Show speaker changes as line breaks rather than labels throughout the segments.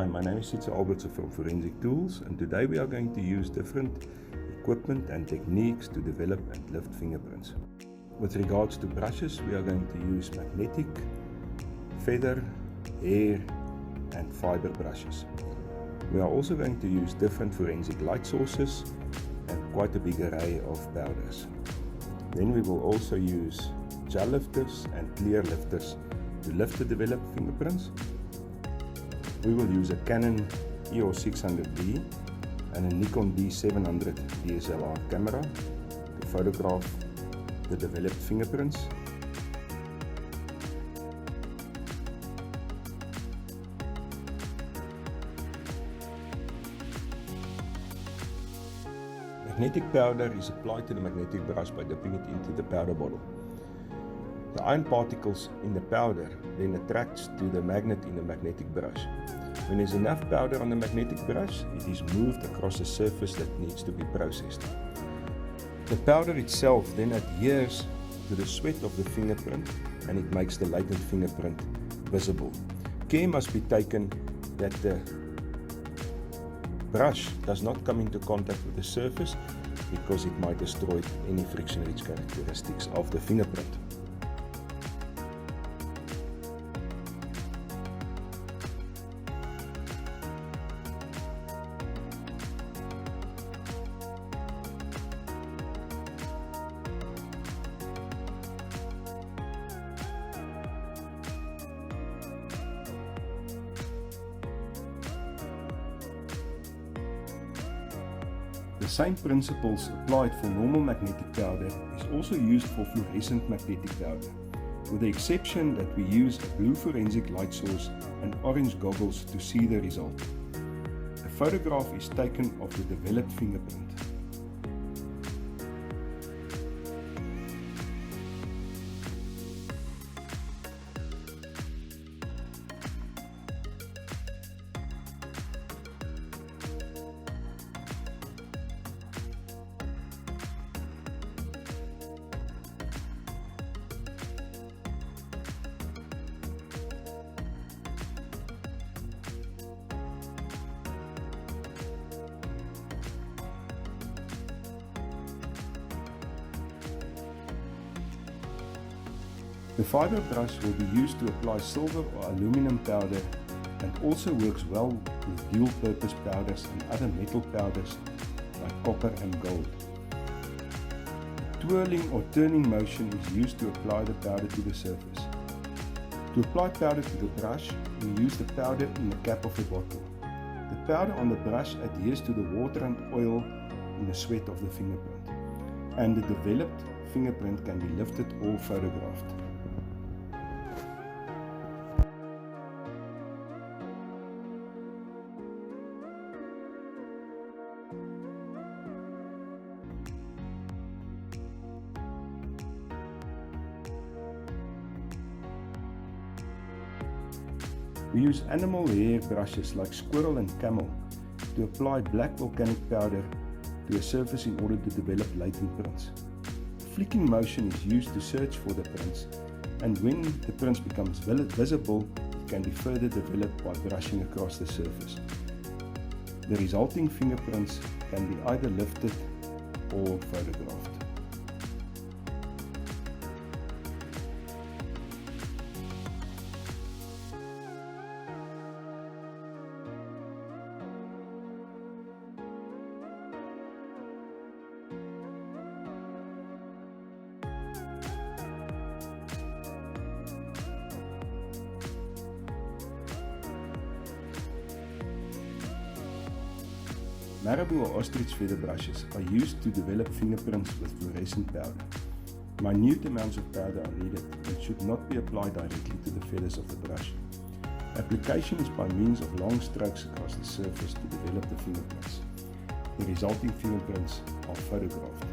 Hi, my name is Sietze Albertse from Forensic Tools, and today we are going to use different equipment and techniques to develop and lift fingerprints. With regards to brushes, we are going to use magnetic, feather, hair and fiber brushes. We are also going to use different forensic light sources and quite a big array of powders. Then we will also use gel lifters and clear lifters to lift the developed fingerprints. We will use a Canon EOS 600D and a Nikon D700 DSLR camera to photograph the developed fingerprints. Magnetic powder is applied to the magnetic brush by dipping it into the powder bottle. The iron particles in the powder then attracts to the magnet in the magnetic brush. When there is enough powder on the magnetic brush, it is moved across a surface that needs to be processed. The powder itself then adheres to the sweat of the fingerprint and it makes the latent fingerprint visible. Care must be taken that the brush does not come into contact with the surface because it might destroy any friction-rich characteristics of the fingerprint. The same principles applied for normal magnetic powder is also used for fluorescent magnetic powder, with the exception that we use a blue forensic light source and orange goggles to see the result. A photograph is taken of the developed fingerprint. The fiber brush will be used to apply silver or aluminum powder and also works well with dual-purpose powders and other metal powders like copper and gold. A twirling or turning motion is used to apply the powder to the surface. To apply powder to the brush, we use the powder in the cap of the bottle. The powder on the brush adheres to the water and oil in the sweat of the fingerprint, and the developed fingerprint can be lifted or photographed. We use animal hair brushes like squirrel and camel to apply black volcanic powder to a surface in order to develop latent prints. Flicking motion is used to search for the prints, and when the prints becomes visible, it can be further developed by brushing across the surface. The resulting fingerprints can be either lifted or photographed. Marabou or ostrich feather brushes are used to develop fingerprints with fluorescent powder. Minute amounts of powder are needed and should not be applied directly to the feathers of the brush. Application is by means of long strokes across the surface to develop the fingerprints. The resulting fingerprints are photographed.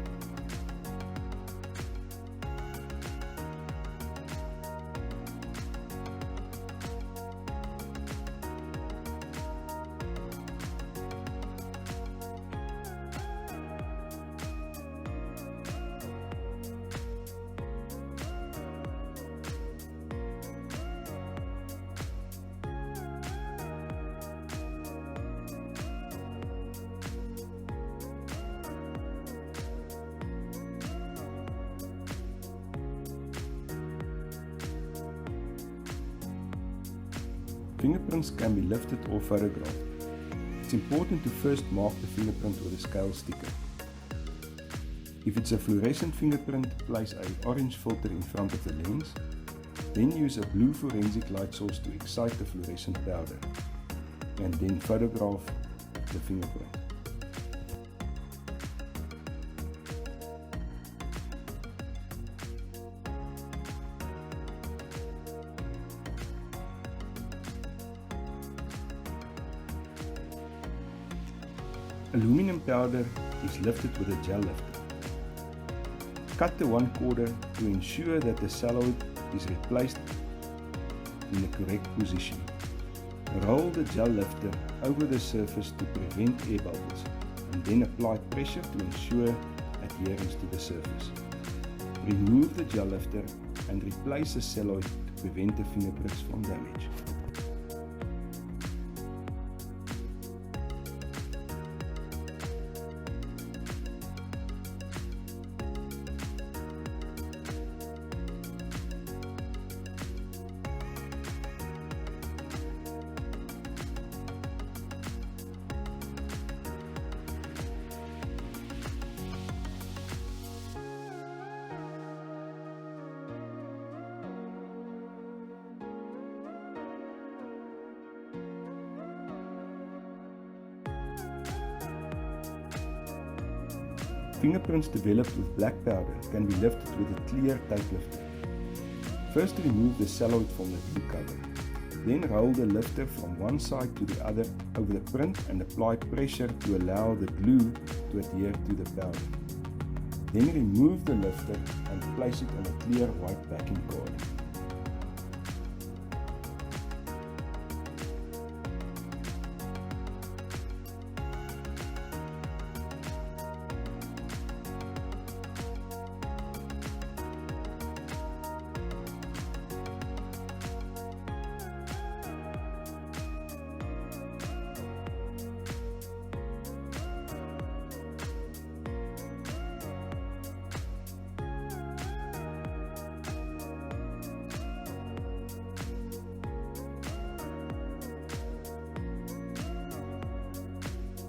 Fingerprints can be lifted or photographed. It's important to first mark the fingerprint with a scale sticker. If it's a fluorescent fingerprint, place an orange filter in front of the lens. Then use a blue forensic light source to excite the fluorescent powder, and then photograph the fingerprint. Aluminum powder is lifted with a gel lifter. Cut the 1/4 to ensure that the celloid is replaced in the correct position. Roll the gel lifter over the surface to prevent air bubbles, and then apply pressure to ensure adherence to the surface. Remove the gel lifter and replace the celloid to prevent the fingerprints from damage. Fingerprints developed with black powder can be lifted with a clear tape lifter. First, remove the celloid from the glue cover. Then roll the lifter from one side to the other over the print and apply pressure to allow the glue to adhere to the powder. Then remove the lifter and place it on a clear white backing card.